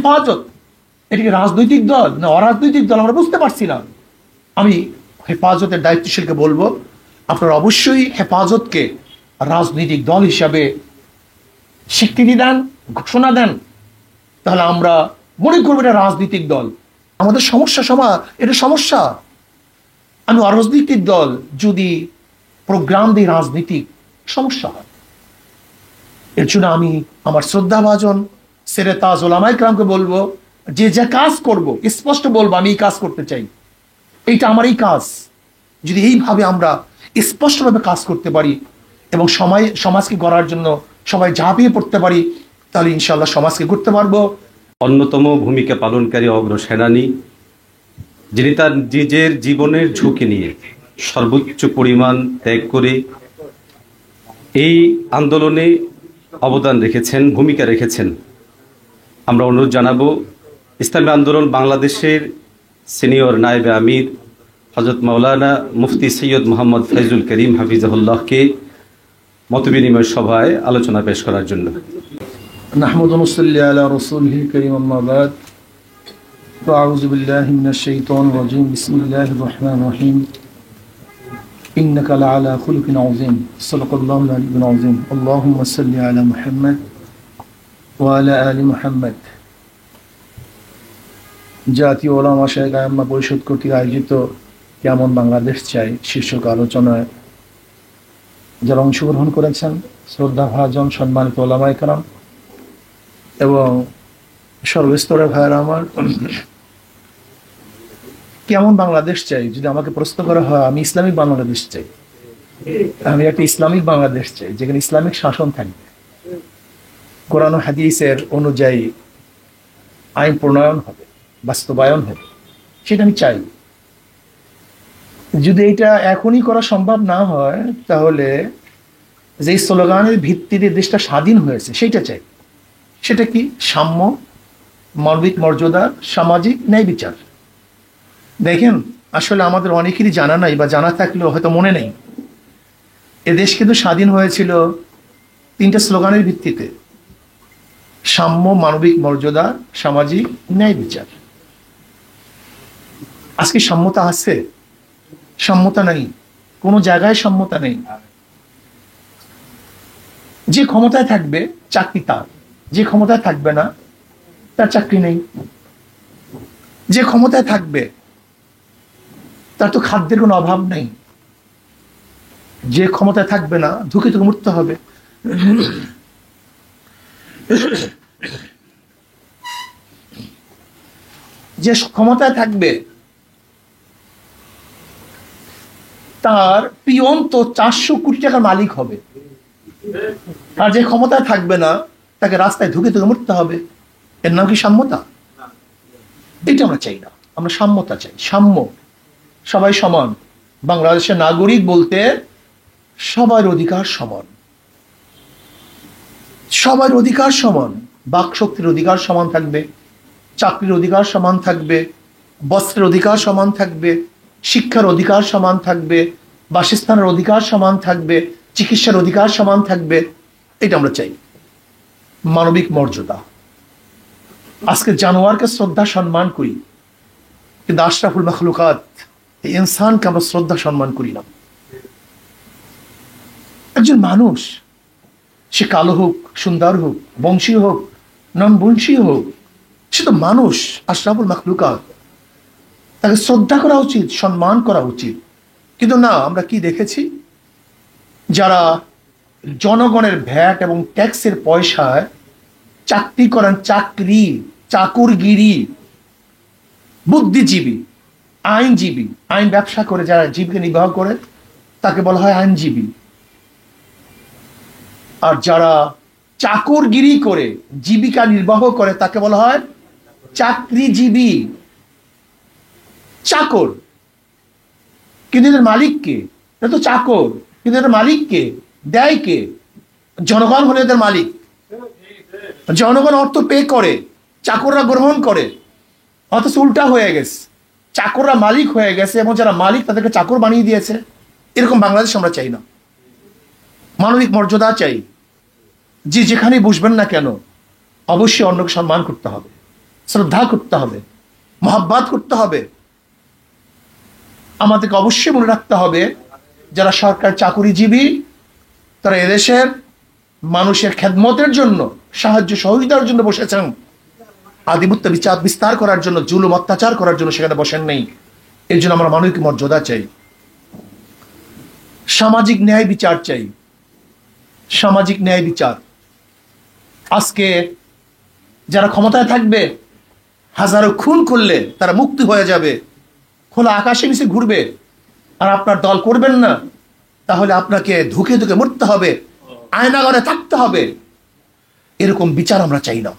হেফাজত, এটিকে রাজনৈতিক দল না অরাজনৈতিক দল আমরা বুঝতে পারছি না। আমি হেফাজতের দায়িত্বশীলকে বলবো, আপনারা অবশ্যই হেফাজতকে রাজনৈতিক দল হিসাবে স্বীকৃতি দেন, ঘোষণা দেন, তাহলে আমরা মনে করবো এটা রাজনৈতিক দল। আমাদের সমস্যা এটা সমস্যা। আমি অরাজনৈতিক দল যদি প্রোগ্রাম দিই রাজনীতিক, সমস্যা হয়। এর জন্য আমি আমার শ্রদ্ধাভাজন সেরে তাজ ওলামায়ে কেরামকে বলবো, যে যে কাজ করব স্পষ্ট বলবো আমি এই কাজ করতে চাই, এইটা আমার এই কাজ। যদি এইভাবে আমরা স্পষ্টভাবে কাজ করতে পারি এবং সমাজকে গড়ার জন্য সবাই ঝাঁপিয়ে পড়তে পারি, তাহলে ইনশাআল্লাহ সমাজকে গড়তে পারবো। অন্যতম ভূমিকা পালনকারী অগ্রসেনানী, যিনি তার নিজের জীবনের ঝুঁকি নিয়ে সর্বোচ্চ পরিমাণ ত্যাগ করে এই আন্দোলনে অবদান রেখেছেন, ভূমিকা রেখেছেন। আমরা অনুরোধ জানাবো ইসলামী আন্দোলন বাংলাদেশের সিনিয়র নায়েবে আমির হযরত মাওলানা মুফতি সৈয়দ মোহাম্মদ ফয়জুল করিম হাফিজাহুল্লাহকে মতবিনিময় সভায় আলোচনা পেশ করার জন্য। নাহমাদু ওয়া নুসাল্লি আলা রাসূলিল কারীম, আম্মা বাদ। আউযু বিল্লাহি মিনাশ শাইতানির রাজীম। বিসমিল্লাহির রহমানির রহিম। ইন্নাকা লাআলা খুলুকিন আযীম। সাল্লাল্লাহু আলাইহি ওয়া সাল্লাম। আল্লাহুম্মা সাল্লি আলা মুহাম্মদ ওয়া আলা আলি মুহাম্মদ। জাতীয় ওলামা শায়খ আইম্মা পরিষদ কর্তৃক আয়োজিত কেমন বাংলাদেশ চাই শীর্ষক আলোচনায় যারা অংশগ্রহণ করেছেন, শ্রদ্ধাভাজন সম্মানিত ওলামায়ে কেরাম এবং সর্বস্তরের ভাইয়েরা আমার, কেমন বাংলাদেশ চাই যদি আমাকে প্রশ্ন করা হয়, আমি ইসলামিক বাংলাদেশ চাই। আমি একটা ইসলামিক বাংলাদেশ চাই যেখানে ইসলামিক শাসন থাকবে, কোরআন ও হাদিসের অনুযায়ী আইন প্রণয়ন হবে, বাস্তবায়ন হবে, সেটা আমি চাই। যদি এটা এখনই করা সম্ভব না হয়, তাহলে যে স্লোগানের ভিত্তিতে দেশটা স্বাধীন হয়েছে সেইটা চাই। সেটা কি? সাম্য, মানবিক মর্যাদা, সামাজিক ন্যায় বিচার। দেখেন, আসলে আমাদের অনেকেরই জানা নাই, বা জানা থাকলেও হয়তো মনে নেই। এ দেশ কিন্তু স্বাধীন হয়েছিল তিনটা স্লোগানের ভিত্তিতে: সাম্য, মানবিক মর্যাদা, সামাজিক ন্যায় বিচার। আজকে সাম্যতা আছে? সাম্যতা নেই, কোনো জায়গায় সাম্যতা নেই। যে ক্ষমতায় থাকবে চাকরি তার, যে ক্ষমতায় থাকবে না তার চাকরি নেই। যে ক্ষমতায় থাকবে তার তো খাদ্যের কোনো অভাব নেই। যে ক্ষমতায় থাকবে না ধুকে ধুকে মরতে হবে। যে ক্ষমতায় থাকবে তার পিয়ন তো 400 কোটি টাকার মালিক হবে। আর যে ক্ষমতায় থাকবে না তাকে রাস্তায় ধুকে ধুকে মরতে হবে। এর নাম কি সাম্যতা? এটা আমরা চাই না, আমরা সাম্যতা চাই। সাম্য, সবাই সমান। বাংলাদেশের নাগরিক বলতে সবার অধিকার সমান, সবার অধিকার সমান। বাক শক্তির অধিকার সমান থাকবে, চাকরির অধিকার সমান থাকবে, বস্ত্রের অধিকার সমান থাকবে, শিক্ষার অধিকার সমান থাকবে, বাসস্থানের অধিকার সমান থাকবে, চিকিৎসার অধিকার সমান থাকবে। এটা আমরা চাই। মানবিক মর্যাদা। আজকে জানোয়ারকে শ্রদ্ধা সম্মান করি, কিন্তু আশরাফুল মাখলুকাত এই ইনসানকে আমরা শ্রদ্ধা সম্মান করি না। একজন মানুষ, সে কালো হোক, সুন্দর হোক, বংশীয় হোক, নন বংশীয় হোক, সে তো মানুষ, আশরাফুল মাখলুকাত। তাকে শ্রদ্ধা করা উচিত, সম্মান করা উচিত। কিন্তু না, আমরা কি দেখেছি? যারা জনগণের ভ্যাট এবং ট্যাক্সের পয়সায় চাকরি করেন, চাকরি, চাকুরগিরি, বুদ্ধিজীবী, আইনজীবী, আইন ব্যবসা করে যারা জীবিকা নির্বাহ করে তাকে বলা হয় আইনজীবী। আর যারা চাকরগিরি করে জীবিকা নির্বাহ করে তাকে বলা হয় চাকরিজীবী। চাকর, কিন্তু এদের মালিক কে? এটা তো চাকর, কিন্তু এদের মালিক কে? দেয় কে? জনগণ হলে এদের মালিক। জনগণ অর্থ পে করে, চাকররা গ্রহণ করে। অথচ উল্টা হয়ে গেছে, চাকররা মালিক হয়ে গেছে এবং যারা মালিক তাদেরকে চাকর বানিয়ে দিয়েছে। এরকম বাংলাদেশ আমরা চাই না। মানবিক মর্যাদা চাই। যে যেখানে বসবেন না কেন অবশ্যই অন্যকে সম্মান করতে হবে। শ্রদ্ধা করতে হবে, মহাব্বত করতে হবে। আমাদেরকে অবশ্যই মনে রাখতে হবে, যারা সরকার চাকুরিজীবী তারা এদেশের মানুষের খেদমতের জন্য, সাহায্য সহযোগিতার জন্য বসেছেন। আধিপত্য বিচার বিস্তার করার জন্য, জুলুম অত্যাচার করার জন্য সেখানে বসেন নেই। এর জন্য আমরা মানবিক মর্যাদা চাই, সামাজিক ন্যায় বিচার চাই, সামাজিক ন্যায় বিচার। আজকে যারা ক্ষমতায় থাকবে, হাজারো খুন করলে তারা মুক্তি হয়ে যাবে, খোলা আকাশে নিচে ঘুরবে, আর আপনার দল করবেন না, তাহলে আপনাকে ধুকে ধুকে মরতে হবে, আয়নাঘরে থাকতে হবে। এরকম বিচার আমরা চাই না।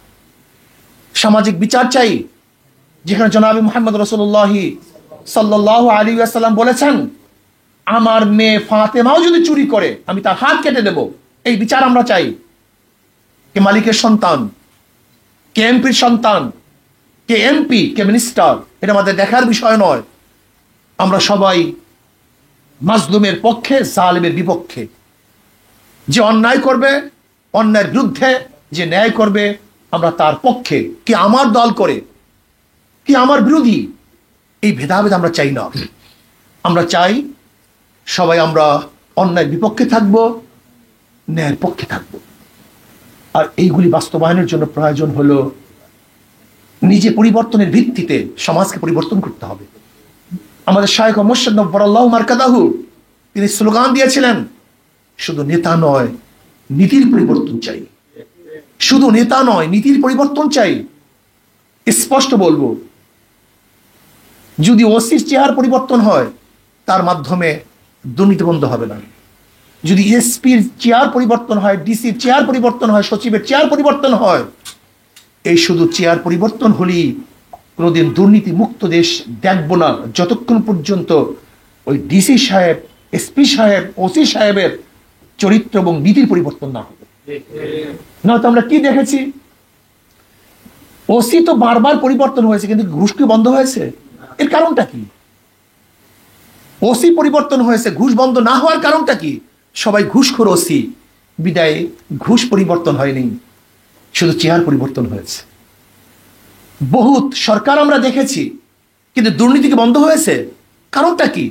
সামাজিক বিচার চাই, যেখানে জনাবি মুহাম্মদ রাসূলুল্লাহ সাল্লাল্লাহু আলাইহি ওয়াসাল্লাম বলেছেন, আমার মেয়ে ফাতেমাও যদি চুরি করে আমি তার হাত কেটে দেব। এই বিচার আমরা চাই। কে মালিকের সন্তান, কে এমপির সন্তান, কে এমপি, কে মিনিস্টার, এটা আমাদের দেখার বিষয় নয়। আমরা সবাই মাজলুমের পক্ষে, জালেমের বিপক্ষে। যে অন্যায় করবে অন্যায়ের বিরুদ্ধে, যে ন্যায় করবে আমরা তার পক্ষে। কি আমার দল করে, কি আমার বিরোধী, এই ভেদাভেদ আমরা চাই না। আমরা চাই সবাই আমরা অন্যায়ের বিপক্ষে থাকব, ন্যায়ের পক্ষে থাকব। আর এইগুলি বাস্তবায়নের জন্য প্রয়োজন হলো নিজে পরিবর্তনের ভিত্তিতে সমাজকে পরিবর্তন করতে হবে। আমাদের শায়খ মুর্শিদ নব্বরাল্লাহু মারকাদাহু তিনি স্লোগান দিয়েছিলেন, শুধু নেতা নয় নীতির পরিবর্তন চাই। শুধু নেতা নয়, নীতির পরিবর্তন চাই। স্পষ্ট বলবো, যদি ওসির চেয়ার পরিবর্তন হয় তার মাধ্যমে দুর্নীতি বন্ধ হবে না। যদি এসপির চেয়ার পরিবর্তন হয়, ডিসির চেয়ার পরিবর্তন হয়, সচিবের চেয়ার পরিবর্তন হয়, এই শুধু চেয়ার পরিবর্তন হলেই কোনোদিন দুর্নীতি মুক্ত দেশ দেখব না, যতক্ষণ পর্যন্ত ওই ডিসি সাহেব, এসপি সাহেব, ওসি সাহেবের চরিত্র এবং নীতির পরিবর্তন না হবে। নয়তো আমরা কি দেখেছি, ওসি তো বারবার পরিবর্তন হয়েছে, কিন্তু ঘুষ কি বন্ধ হয়েছে? এর কারণটা কি? ওসি পরিবর্তন হয়েছে, ঘুষ বন্ধ না হওয়ার কারণটা কি? সবাই ঘুষখোর ওসি, বিদায় ঘুষ পরিবর্তন হয়নি, শুধু চেয়ার পরিবর্তন হয়েছে। বহুত সরকার আমরা দেখেছি, কিন্তু দুর্নীতি কি বন্ধ হয়েছে? কারণটা কি?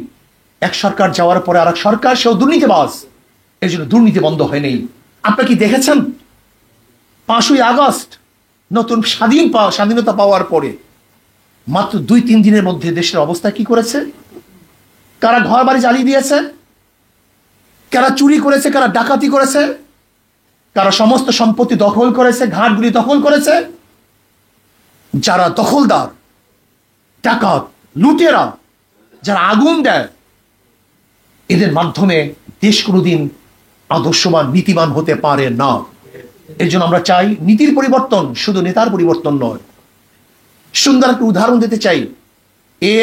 এক সরকার যাওয়ার পরে আর এক সরকার, সেও দুর্নীতিবাজ, এর জন্য দুর্নীতি বন্ধ হয়নি। আপনারা কি দেখেছেন 5ই আগস্ট নতুন স্বাধীনতা পাওয়ার পরে মাত্র 2-3 দিনের মধ্যে দেশের অবস্থা কি করেছে? কারা ঘর বাড়ি জ্বালিয়ে দিয়েছে, কারা চুরি করেছে, কারা ডাকাতি করেছে, কারা সমস্ত সম্পত্তি দখল করেছে, ঘাটগুলি দখল করেছে। যারা দখলদার, ডাকাত, লুটেরা, যারা আগুন দেয়, এদের মাধ্যমে দেশ কোনোদিন আদর্শবান, নীতিবান হতে পারে না। এর জন্য আমরা চাই নীতির পরিবর্তন, শুধু নেতার পরিবর্তন নয়। সুন্দর একটা উদাহরণ দিতে চাই। এ,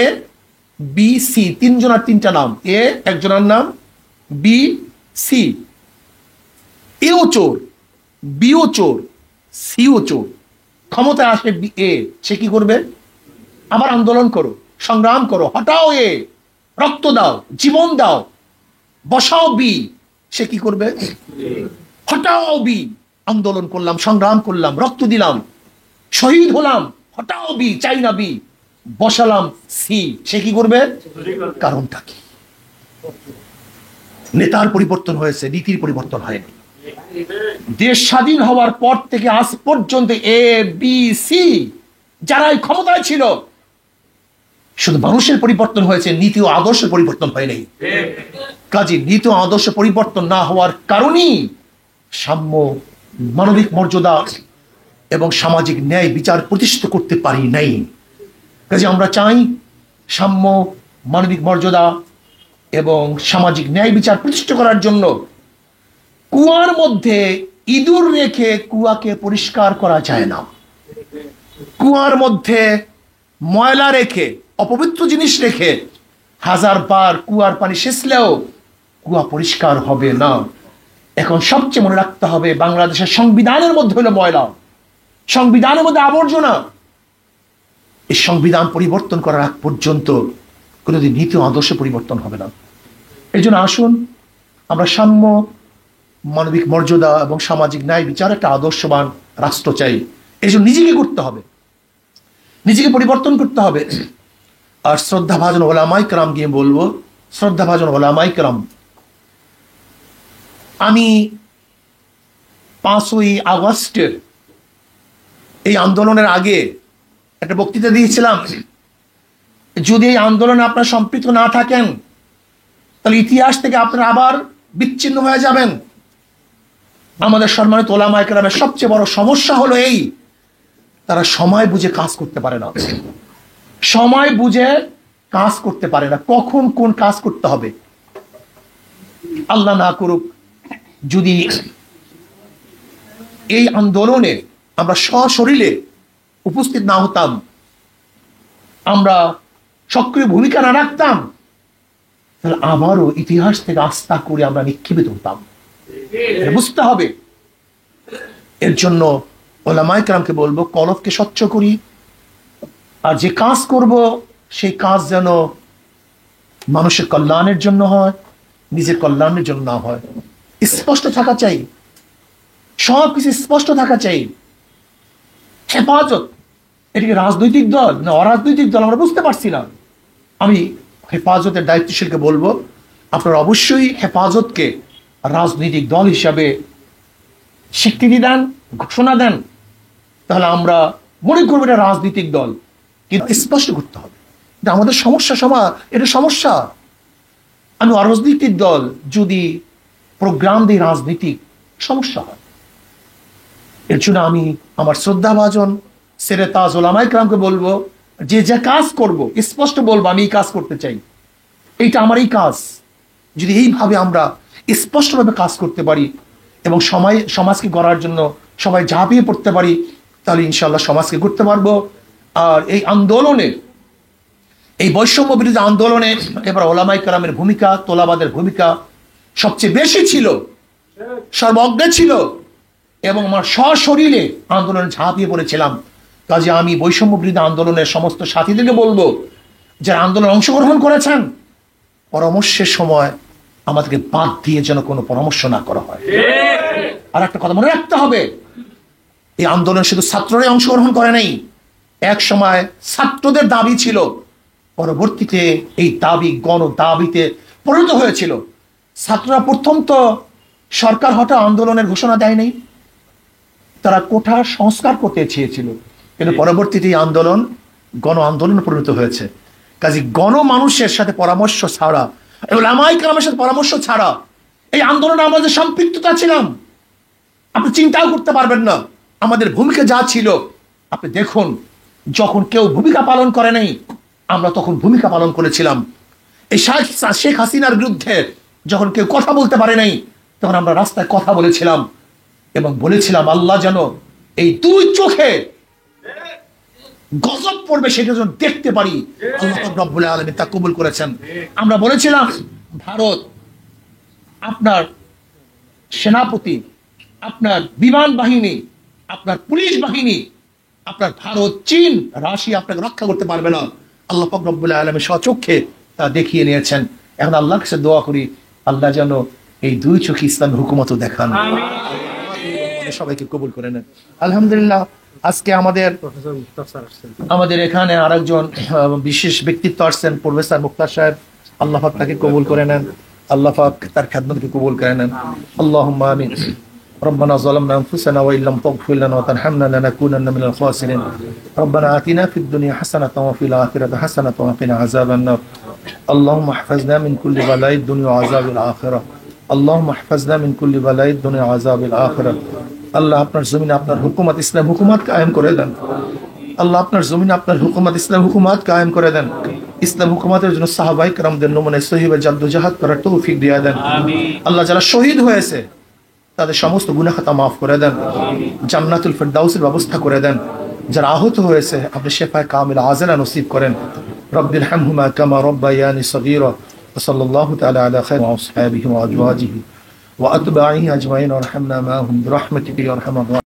বি, সি, তিনজনের তিনটা নাম। এ একজনের নাম, বি, সি। এও চোর, বিও চোর, সিও চোর। ক্ষমতায় আসে এ, সে কি করবে? আবার আন্দোলন করো, সংগ্রাম করো, হটাও এ, রক্ত দাও, জীবন দাও, বসাও বি, সে কি করবে? হটাও বি। আন্দোলন করলাম, সংগ্রাম করলাম, রক্ত দিলাম, শহীদ হলাম, হটাও বি, চাই না বি, বসালাম সি, সে কি করবে? কারণটা কি? নেতার পরিবর্তন হয়েছে, নীতির পরিবর্তন হয়নি। দেশ স্বাধীন হওয়ার পর থেকে আজ পর্যন্ত এ, বি, সি যারাই ক্ষমতায় ছিল, শুধু মানুষের পরিবর্তন হয়েছে, নীতি ও আদর্শের পরিবর্তন হয়নি। কাজে নীতি ও আদর্শ পরিবর্তন না হওয়ার কারণেই সাম্য, মানবিক মর্যাদা এবং সামাজিক ন্যায় বিচার প্রতিষ্ঠিত করতে পারি নাই। কাজে আমরা চাই সাম্য, মানবিক মর্যাদা এবং সামাজিক ন্যায় বিচার প্রতিষ্ঠা করার জন্য কুয়ার মধ্যে ইঁদুর রেখে কুয়াকে পরিষ্কার করা যায় না। কুয়ার মধ্যে ময়লা রেখে, অপবিত্র জিনিস রেখে 1000 বার কুয়ার পানি সেচলেও কুয়া পরিষ্কার হবে না। এখন সবচেয়ে মনে রাখতে হবে, বাংলাদেশের সংবিধানের মধ্যে হলো ময়লা, সংবিধানের মধ্যে আবর্জনা। এই সংবিধান পরিবর্তন করার আগ পর্যন্ত কোনোদিন নীতি ও আদর্শ পরিবর্তন হবে না। এই জন্য আসুন আমরা সাম্য, মানবিক মর্যাদা এবং সামাজিক ন্যায় বিচার একটা আদর্শবান রাষ্ট্র চাই। এই জন্য নিজেকে করতে হবে, নিজেকে পরিবর্তন করতে হবে। আর শ্রদ্ধাভাজন ওলামায়ে কেরাম গিয়ে বলবো, শ্রদ্ধাভাজন ওলামায়ে কেরাম, আমি 5ই আগস্টের এই আন্দোলনের আগে একটা বক্তৃতা দিয়েছিলাম, যদি এই আন্দোলনে আপনারা সম্পৃক্ত না থাকেন তাহলে ইতিহাস থেকে আপনারা আবার বিচ্ছিন্ন হয়ে যাবেন। আমাদের সম্মানিত ওলামায়ে কেরামের সবচেয়ে বড় সমস্যা হলো এই, তারা সময় বুঝে কাজ করতে পারে না। সময় বুঝে কাজ করতে পারে না, কখন কোন কাজ করতে হবে। আল্লাহ না করুক যদি এই আন্দোলনে আমরা সশরীরে উপস্থিত না হতাম, আমরা সক্রিয় ভূমিকা না রাখতাম, তাহলে আবারও ইতিহাস থেকে আস্থা করে আমরা নিক্ষেপিত হতাম। এটা বুঝতে হবে। এর জন্য ওলামায়ে কেরামকে বলবো, কলবকে স্বচ্ছ করি, আর যে কাজ করব সেই কাজ যেন মানুষের কল্যাণের জন্য হয়, নিজের কল্যাণের জন্য না হয়। স্পষ্ট থাকা চাই, সবকিছু স্পষ্ট থাকা চাই। হেফাজত এটা কি রাজনৈতিক দল না অরাজনৈতিক দল আমরা বুঝতে পারছি না। আমি হেফাজতের দায়িত্বশীলকে বলবো, আপনারা অবশ্যই হেফাজতকে রাজনৈতিক দল হিসাবে স্বীকৃতি দেন, ঘোষণা দেন, তাহলে আমরা মনে করবো এটা রাজনৈতিক দল। কিন্তু স্পষ্ট করতে হবে, এটা আমাদের সমস্যা, এটা সমস্যা। আমি অরাজনৈতিক দল যদি প্রোগ্রাম দিই রাজনীতিক, সমস্যা হয়। এর জন্য আমি আমার শ্রদ্ধাভাজন সেরে তাজ ওলামায়ে কেরামকে বলবো, যে যে কাজ করব স্পষ্ট বলবো আমি এই কাজ করতে চাই, এইটা আমার এই কাজ। যদি এইভাবে আমরা স্পষ্টভাবে কাজ করতে পারি এবং সমাজকে গড়ার জন্য সবাই ঝাঁপিয়ে পড়তে পারি, তাহলে ইনশাআল্লাহ সমাজকে গড়তে পারবো। আর এই আন্দোলনে, এই বৈষম্য বিরোধী আন্দোলনে এবার ওলামায়ে কেরামের ভূমিকা, তোলাবাদের ভূমিকা সবচেয়ে বেশি ছিল, সর্বজ্ঞ ছিল, এবং আমার সশরীরে আন্দোলনে ঝাঁপিয়ে পড়েছিলাম। কাজে আমি বৈষম্য বিরোধী আন্দোলনের সমস্ত সাথীদেরকে বলবো, যারা আন্দোলনে অংশগ্রহণ করেছেন, পরামর্শের সময় আমাদেরকে বাদ দিয়ে যেন কোনো পরামর্শ না করা হয়। আর একটা কথা মনে রাখতে হবে, এই আন্দোলন শুধু ছাত্ররাই অংশগ্রহণ করে নাই। এক সময় ছাত্রদের দাবি ছিল, পরবর্তীতে এই দাবি গণ দাবিতে পরিণত হয়েছিল। ছাত্ররা প্রথম তো সরকার হঠাৎ আন্দোলনের ঘোষণা দেয় নাই, তারা কোঠা সংস্কার করতে চেয়েছিল, কিন্তু পরবর্তীতে এই আন্দোলন গণ আন্দোলনে পরিণত হয়েছে। কাজে গণমানুষের সাথে পরামর্শ ছাড়া, ওলামায়ে কেরামের সাথে পরামর্শ ছাড়া এই আন্দোলনে আমরা যে সম্পৃক্ততা ছিলাম, আপনি চিন্তাও করতে পারবেন না আমাদের ভূমিকা যা ছিল। আপনি দেখুন, যখন কেউ ভূমিকা পালন করে নাই, আমরা তখন ভূমিকা পালন করেছিলাম। এই শেখ হাসিনার বিরুদ্ধে যখন কেউ কথা বলতে পারে নাই, তখন আমরা রাস্তায় কথা বলেছিলাম এবং বলেছিলাম আল্লাহ যেন এই দুই চোখে গজব পড়বে সেটা যেন দেখতে পারি। আল্লাহ রাব্বুল আলামিন তা কবুল করেছেন। আমরা বলেছিলাম, ভারত, আপনার সেনাপতি, আপনার বিমান বাহিনী, আপনার পুলিশ বাহিনী, আপনার ভারত, চীন, রাশিয়া আপনাকে রক্ষা করতে পারবে না। আল্লাহ পাক রব্বুল আলামিন স্বচক্ষে তা দেখিয়ে নিয়েছেন। এখন আল্লাহর কাছে দোয়া করি, আল্লাহ যেন এই দুই চোখে ইসলামের হুকুমতও দেখান, সবাইকে কবুল করে নেন। আলহামদুলিল্লাহ, আজকে আমাদের এখানে আরেকজন বিশেষ ব্যক্তিত্ব আসছেন, প্রফেসর মুক্তার সাহেব। আল্লাহ পাক তাকে কবুল করে নেন, আল্লাহ পাক তার খেদমতকে কবুল করে নেন। আল্লাহুম্মা আমিন। ربنا ظلمنا أنفسنا وإن لم تغفر لنا وترحمنا لنكونن من الخاسرين ربنا آتنا في الدنيا حسنة وفي الآخرة حسنة وقنا عذاب النار اللهم احفظنا من كل بلاء الدنيا وعذاب الآخرة اللهم احفظنا من كل بلاء الدنيا وعذاب الآخرة আল্লাহ আপনার জমিনে আপনার হুকুমত, ইসলাম হুকুমত কায়েম করে দেন। আল্লাহ আপনার জমিনে আপনার হুকুমত, ইসলাম হুকুমত কায়েম করে দেন। ইসলাম হুকুমতের জন্য সাহাবায়ে কেরামদের নমুনা সহিবে জাদ্দোজাহাদ করার তৌফিক দিয়ে দেন। আল্লাহ যারা শহীদ হয়েছে তাদের সমস্ত গুনাহ খাতা মাফ করে দেন, জান্নাতুল ফিরদাউসের ব্যবস্থা করে দেন। যারা আহত হয়েছে আপনি শেফায়ে কামিল আজেলা নসিব করেন। রব্বির হামহুমা কামা রব্বায়ানি সগীরা ওয়া সাল্লাল্লাহু তাআলা আলা খায়রি আসহাবিহি ওয়া আজওয়াজিহি ওয়া আতবাইহি আজমাইন ওয়া রহমনা মাহুম বিরহমাতিকা ইয়া আরহামার